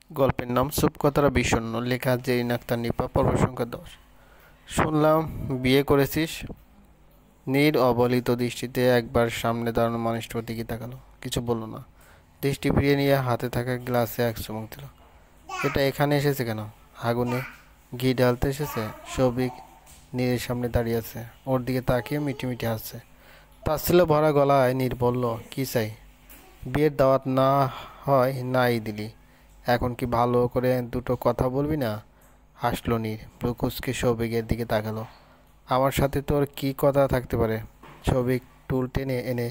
গল্পের নাম সুপকথারা বিষণ্ণ, লেখা জেরিন আক্তার নিপা, পর্ব সংখ্যা 10। শুনলাম বিয়ে করেছিস? নীর অবলিত দৃষ্টিতে একবার সামনে দাঁড়ানো মানুষটার দিকে তাকালো, কিছু বলল না। দৃষ্টি ফিরিয়ে নিয়ে হাতে থাকা গ্লাসে এক চুমুক দিল। এটা এখানে এসেছে কেন? আগুনে ঘি ঢালতে এসেছে? সৌভিক নীরের সামনে দাঁড়িয়ে আছে, ওর দিকে তাকিয়ে মিটি মিটি হাসছে। তাচ্ছিল্য ভরা গলায় নীর বলল, কি চাই? বিয়ের দাওয়াত না হয় নাই দিলি, এখন কি ভালো করে দুটো কথা বলবি না? হাসলো নীর, ব্রুকুসকে সৌভিকের দিকে তাকালো। আমার সাথে তোর কি কথা থাকতে পারে? সৌভিক টুল টেনে এনে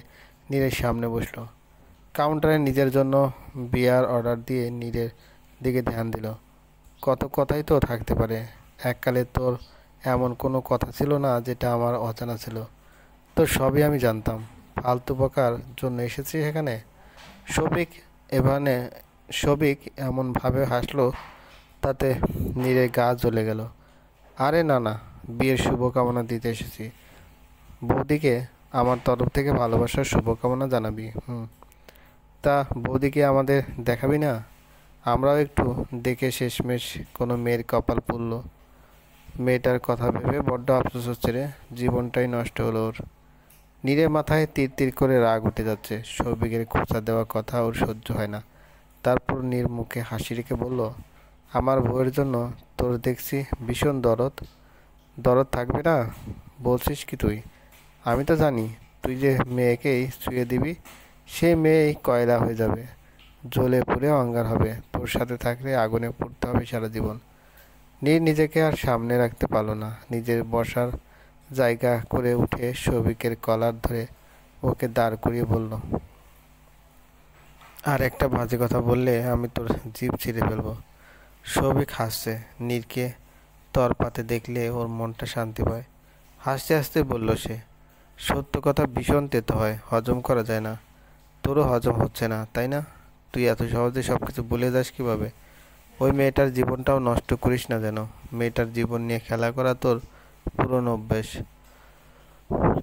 নীরের সামনে বসলো। কাউন্টারে নিজের জন্য বিয়ার অর্ডার দিয়ে নীরের দিকে ধ্যান দিল। কত কথাই তো থাকতে পারে। এককালে তোর এমন কোনো কথা ছিল না যেটা আমার অজানা ছিল। তো সবই আমি জানতাম। ফালতু বকার জন্য এসেছি এখানে? সৌভিক এভানে সৌভিক এমনভাবে হাসলো তাতে নীরের গা জ্বলে গেল। আরে না না, বিয়ের শুভকামনা দিতে এসেছি। বৌদিকে আমার তরফ থেকে ভালোবাসার শুভকামনা জানাবি। তা বৌদিকে আমাদের দেখাবি না? আমরাও একটু দেখে শেষমেশ কোনো মেয়ের কপাল পুড়ল। মেয়েটার কথা ভেবে বড্ড আফসোস হচ্ছে রে, জীবনটাই নষ্ট হলো ওর। নীরের মাথায় তীর তীর করে রাগ উঠে যাচ্ছে। সৌভিকের খোঁচা দেওয়া কথা ওর সহ্য হয় না। তারপর নীর মুখে হাসি রেখে বলল, আমার বউয়ের জন্য তোর দেখছি ভীষণ দরদ। দরদ থাকবে না বলছিস কি তুই? আমি তো জানি তুই যে মেয়েকেই ছুঁয়ে দিবি সেই মেয়েই কয়লা হয়ে যাবে, জ্বলে পুড়ে অঙ্গার হবে। তোর সাথে থাকলে আগুনে পুড়তে হবে সারা জীবন। নীর নিজেকে আর সামনে রাখতে পারল না, নিজের বসার জায়গা করে উঠে সৌভিকের কলার ধরে ওকে দাঁড় করিয়ে বলল, আর একটা বাজে কথা বললে আমি তোর জিভ ছিঁড়ে ফেলবো। সৌভিক হাসছে। নীরকে তরপাতে দেখলে ওর মনটা শান্তি পায়। হাসতে হাসতে বলল সে, সত্য কথা ভীষণ তেতো হয়, হজম করা যায় না। তোরও হজম হচ্ছে না তাই না? তুই এত সহজে সব কিছু ভুলে যাস কীভাবে? ওই মেয়েটার জীবনটাও নষ্ট করিস না যেন। মেয়েটার জীবন নিয়ে খেলা করা তোর পুরনো অভ্যেস।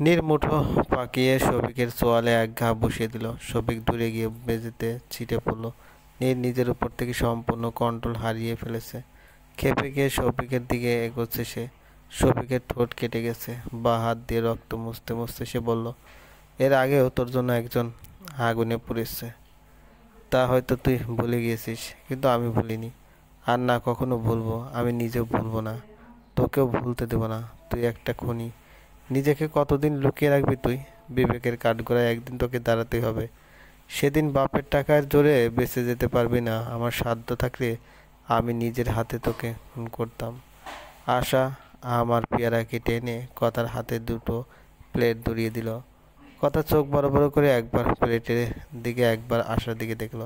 নীর মুঠো পাকিয়ে সৌভিকের চোয়ালে এক ঘা বসিয়ে দিল। সৌভিক দূরে গিয়ে মেঝেতে ছিটে পড়ল। নীর নিজের উপর থেকে সম্পূর্ণ কন্ট্রোল হারিয়ে ফেলেছে। খেপে গিয়ে সৌভিকের দিকে এগোচ্ছে সে। সৌভিকের ঠোঁট কেটে গেছে। বাঁ হাত দিয়ে রক্ত মুছতে মুছতে সে বলল, এর আগেও তোর জন্য একজন আগুনে পুড়েছে। তা হয়তো তুই ভুলে গিয়েছিস, কিন্তু আমি ভুলিনি। আর না কখনো ভুলবো। আমি নিজেও ভুলবো না, তোকেও ভুলতে দেবো না। তুই একটা খুনি। নিজেকে কতদিন লুকিয়ে রাখবি তুই? বিবেকের কাঠগড়ায় একদিন তোকে দাঁড়াতেই হবে। সেদিন বাপের টাকার জোরে বেঁচে যেতে পারবি না। আমার সাধ্য থাকলে আমি নিজের হাতে তোকে খুন করতাম। আশা আমার পেয়ারাকে টেনে কথার হাতে দুটো প্লেট ধরিয়ে দিল। কথা চোখ বড় বড় করে একবার প্লেটের দিকে একবার আশার দিকে দেখলো।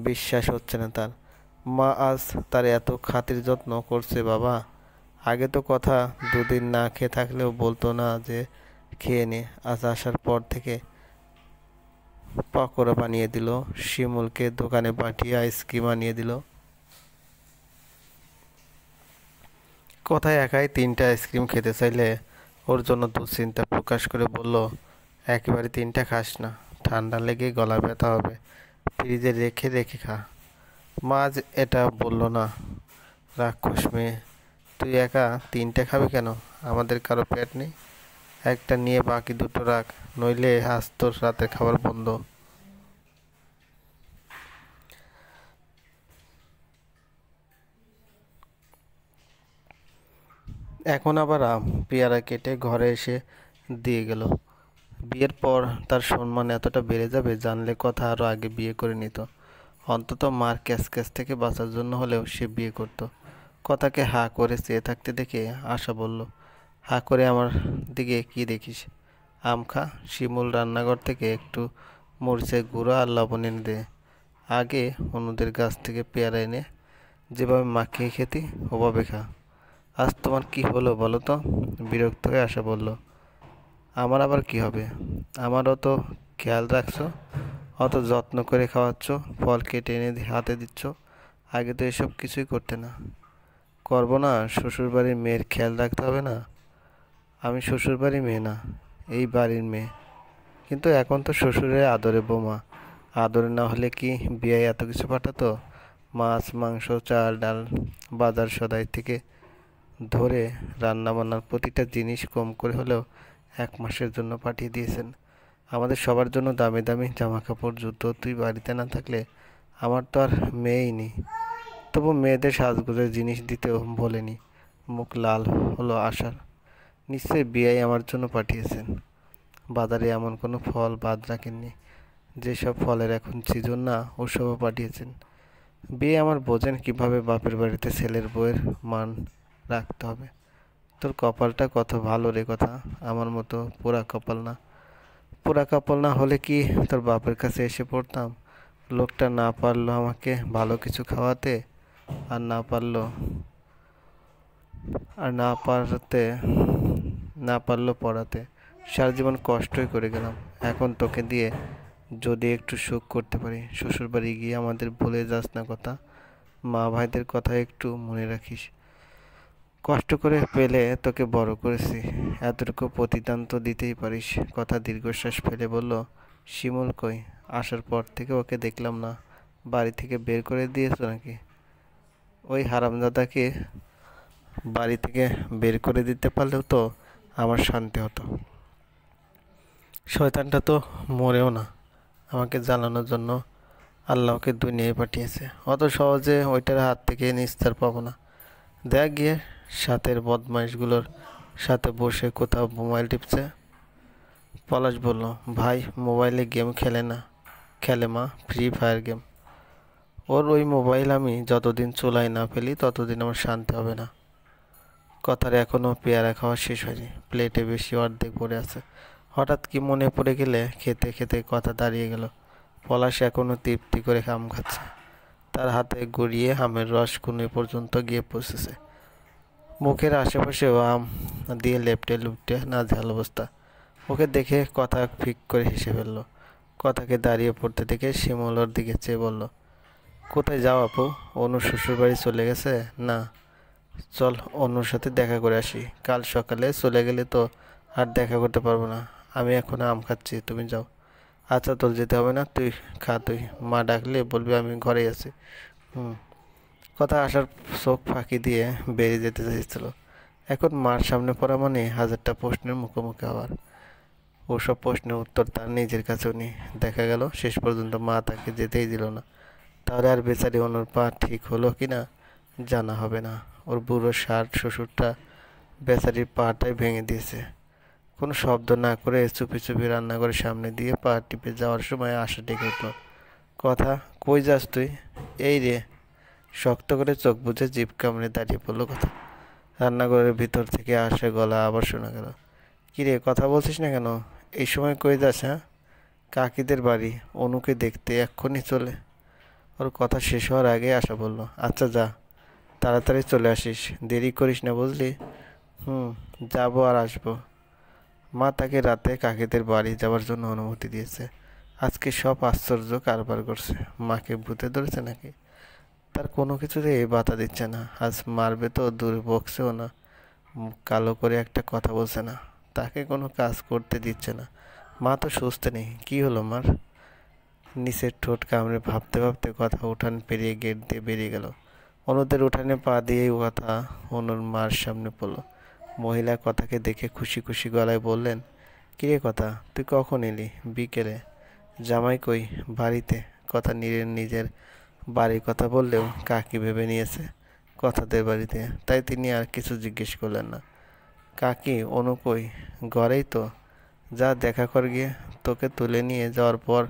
বিশ্বাস হচ্ছে না তার। মা আজ তার এত খাতির যত্ন করছে। বাবা আগে তো কথা দুদিন না খেয়ে থাকলেও বলতো না যে খেয়ে নে। আজ আসার পর থেকে পকোড়া বানিয়ে দিল, শিমুলকে দোকানে পাঠিয়ে আইসক্রিম আনিয়ে দিল। কোথায় একাই 3টা আইসক্রিম খেতে চাইলে ওর জন্য দুশ্চিন্তা প্রকাশ করে বলল, একেবারে 3টা খাস না, ঠান্ডা লেগে গলা ব্যথা হবে, ফ্রিজে রেখে রেখে খা। মা আজ এটা বলল না। রাক্ষস মেয়ে, তুই একা 3টে খাবি কেন? আমাদের কারো পেট নেই? একটা নিয়ে বাকি দুটো রাখ, নইলে আজ তোর রাতের খাবার বন্ধ। এখন আবার পেয়ারা কেটে ঘরে এসে দিয়ে গেল। বিয়ের পর তার সম্মান এতটা বেড়ে যাবে জানলে কথা আরও আগে বিয়ে করে নিত। অন্তত মার ক্যাচ ক্যাচ থেকে বাঁচার জন্য হলেও সে বিয়ে করত। কথাকে হা করে চেয়ে থাকতে দেখে আশা বলল, হা করে আমার দিকে কি দেখিস? আম খা। শিমুল রান্নাঘর থেকে একটু মরিচের গুঁড়ো আর লবণ এনে দে। আগে অন্যদের গাছ থেকে পেয়ারা এনে যেভাবে মাখিয়ে খেতি ওভাবে খা। আজ তোমার কি হলো বলো তো? বিরক্ত হয়ে আশা বলল, আমার আবার কি হবে? আমারও তো খেয়াল রাখছো, অত যত্ন করে খাওয়াচ্ছ, ফল কেটে এনে হাতে দিচ্ছ। আগে তো এসব কিছুই করতে না। করবো না? শ্বশুরবাড়ির মেয়ের খেয়াল রাখতে হবে না? আমি শ্বশুরবাড়ির মেয়ে না, এই বাড়ির মেয়ে। কিন্তু এখন তো শ্বশুরের আদরে বৌমা। আদরে না হলে কি বিয়ে এত কিছু পাঠাতো? মাছ মাংস চাল ডাল বাজার সদাই থেকে ধরে রান্নাবান্নার প্রতিটা জিনিস কম করে হলেও 1 মাসের জন্য পাঠিয়ে দিয়েছেন। আমাদের সবার জন্য দামি দামি জামা কাপড় জুতো। তুই বাড়িতে না থাকলে আমার তো আর মেয়েই নেই। তবু মেয়েদের সাজগোজের জিনিস দিতেও বলেনি। মুখ লাল হলো আশার। নিশ্চয়ই বিয়াই আমার জন্য পাঠিয়েছেন। বাজারে এমন কোনো ফল বাদ রাখেননি। যেসব ফলের এখন সিজন না ওসবও পাঠিয়েছেন। বিয়ে আমার বোঝেন কিভাবে বাপের বাড়িতে ছেলের বউয়ের মান রাখতে হবে। তোর কপালটা কত ভালো রে কথা। আমার মতো পোড়া কপাল না। পোড়া কপাল না হলে কি তোর বাপের কাছে এসে পড়তাম? লোকটা না পারলো আমাকে ভালো কিছু খাওয়াতে, আর না পারলো আর না পারতে না পারলো পড়াতে। সারা জীবন কষ্টই করে গেলাম। এখন তোকে দিয়ে যদি একটু সুখ করতে পারি। শ্বশুরবাড়ি গিয়ে আমাদের ভুলে যাস না কথা। মা ভাইদের কথা একটু মনে রাখিস। কষ্ট করে পেলে তোকে বড় করেছি, এতটুকু প্রতিদান তো দিতেই পারিস। কথা দীর্ঘশ্বাস ফেলে বলল, শিমুল কই? আসার পর থেকে ওকে দেখলাম না। বাড়ি থেকে বের করে দিয়েছো নাকি? ওই হারামজাদাকে বাড়ি থেকে বের করে দিতে পারলেও তো আমার শান্তি হতো। শয়তানটা তো মরেও না। আমাকে জ্বালানোর জন্য আল্লাহকে দুনিয়ায় পাঠিয়েছে। অত সহজে ওইটার হাত থেকে নিস্তার পাবো না। দেখ গিয়ে সাথের বদমাইশগুলোর সাথে বসে কোথাও মোবাইল টিপছে। পলাশ বলল, ভাই মোবাইলে গেম খেলে না, খেলে মা, ফ্রি ফায়ার গেম। ওর ওই মোবাইল আমি যতদিন চুলায় না ফেলি ততদিন আমার শান্তি হবে না। কথার এখনও পেয়ারা খাওয়া শেষ হয়নি। প্লেটে বেশি অর্ধেক পড়ে আছে। হঠাৎ কি মনে পড়ে গেলে খেতে খেতে কথা দাঁড়িয়ে গেল। পলাশ এখনও তৃপ্তি করে আম খাচ্ছে। তার হাতে গড়িয়ে আমের রস কুনে পর্যন্ত গিয়ে পৌঁছেছে। মুখের আশেপাশেও আম দিয়ে লেপটে লুপটে নাজেহাল অবস্থা। ওকে দেখে কথা ফিক করে হেসে ফেলল। কথাকে দাঁড়িয়ে পড়তে দেখে শিমুল ওর দিকে চেয়ে বলল, কোথায় যাও আপু? অনুর শ্বশুরবাড়ি চলে গেছে? না, চল অনুর সাথে দেখা করে আসি। কাল সকালে চলে গেলে তো আর দেখা করতে পারবো না। আমি এখন আম খাচ্ছি, তুমি যাও। আচ্ছা, তোর যেতে হবে না, তুই খা। তুই মা ডাকলে বলবি আমি ঘরেই আছি। হুম। কথা আসার চোখ ফাঁকি দিয়ে বেরিয়ে যেতে চাইছিল। এখন মার সামনে পড়া মানে হাজারটা প্রশ্নের মুখোমুখি হওয়ার। ওসব প্রশ্নের উত্তর তার নিজের কাছেও নেই। দেখা গেল শেষ পর্যন্ত মা তাকে যেতেই দিল না। তাহলে আর বেচারি অনুর পা ঠিক হলো কি না জানা হবে না। ওর বুড়ো শ্বশুরটা বেচারির পাটাই ভেঙে দিয়েছে। কোনো শব্দ না করে চুপি চুপি রান্নাঘরের সামনে দিয়ে পা টিপে যাওয়ার সময় আশা ডেকে উঠল, কথা, কই যাস তুই? এই রে। শক্ত করে চোখ বুজে জিভ কামড়ে দাঁড়িয়ে পড়লো কথা। রান্নাঘরের ভিতর থেকে আসে গলা আবার শোনা গেল, কিরে কথা বলছিস না কেন? এই সময় কই যাস? হ্যাঁ, কাকিদের বাড়ি, অনুকে দেখতে এক্ষুনি চলে। ওর কথা শেষ হওয়ার আগে আশা বলল, আচ্ছা যা, তাড়াতাড়ি চলে আসিস, দেরি করিস না বুঝলি। হুম, যাবো আর আসবো। মা তাকে রাতে কাকিদের বাড়ি যাওয়ার জন্য অনুমতি দিয়েছে। আজকে সব আশ্চর্য কারবার করছে। মাকে ভূতে ধরেছে নাকি? তার কোনো কিছুতে বাধা দিচ্ছে না। আজ মারবে তো দূর, বকছেও না। মুখ কালো করে একটা কথা বলছে না। তাকে কোনো কাজ করতে দিচ্ছে না। মা তো সুস্থ নেই। কি হলো মার? নিচের ঠোঁট কামড়ে ভাবতে ভাবতে কথা উঠান পেরিয়ে গেট দিয়ে বেরিয়ে গেল। অনুদের উঠানে পা দিয়েই কথা অনুর মার সামনে পড়ল। মহিলা কথাকে দেখে খুশি খুশি গলায় বললেন, কিরে কথা, তুই কখন এলি? বিকেলে। জামাই কই? বাড়িতে। কথা নিজের বাড়ির কথা বললেও কাকি ভেবে নিয়েছে কথাদের বাড়িতে, তাই তিনি আর কিছু জিজ্ঞেস করলেন না। কাকি, অনু কই? ঘরেই তো। যা দেখা কর গিয়ে। তোকে তুলে নিয়ে যাওয়ার পর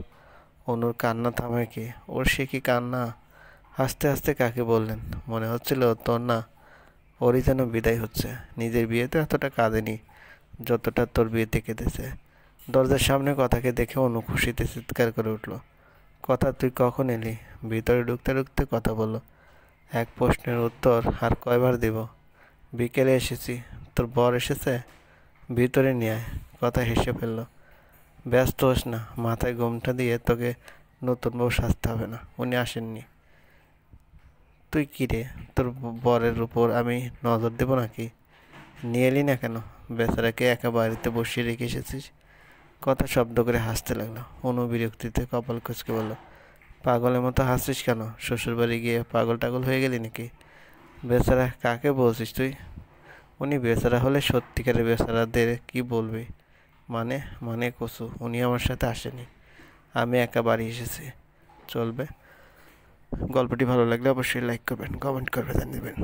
অনুর কান্না থামে কি? ওর সে কি কান্না! হাসতে হাসতে কাকে বললেন, মনে হচ্ছিল তোর না, ওরই যেন বিদায় হচ্ছে। নিজের বিয়েতে এতটা কাঁদেনি যতটা তোর বিয়েতে কেঁদেছে। দরজার সামনে কথাকে দেখে অনু খুশিতে চিৎকার করে উঠল, কথা, তুই কখন এলি? ভিতরে ঢুকতে ঢুকতে কথা বলল, এক প্রশ্নের উত্তর আর কয়বার দিব? বিকেলে এসেছি। তোর বর এসেছে? ভিতরে নিয়ে আয়। কথা হেসে ফেলল, ব্যস্ত হোস না, মাথায় ঘোমটা দিয়ে তোকে নতুন বউ সাজতে হবে না, উনি আসেননি। তুই কী রে, তোর বরের উপর আমি নজর দেবো নাকি? নিয়ে এলি না কেন? বেচারাকে একা বাড়িতে বসিয়ে রেখে এসেছিস। কথা শব্দ করে হাসতে লাগলো। অনু বিরক্তিতে কপাল কুঁচকে বলল, পাগলের মতো হাসছিস কেন? শ্বশুর বাড়ি গিয়ে পাগল টাগল হয়ে গেলি নাকি? বেচারা কাকে বলছিস তুই? উনি বেচারা হলে সত্যিকারের বেচারাদের কি বলবি? মানে মানে কসু, উনি আমার সাথে আসেনি, আমি একা বাড়ি এসেছি। চলবে। গল্পটি ভালো লাগলে অবশ্যই লাইক করবেন, কমেন্ট করবেন, জানিয়ে দেবেন।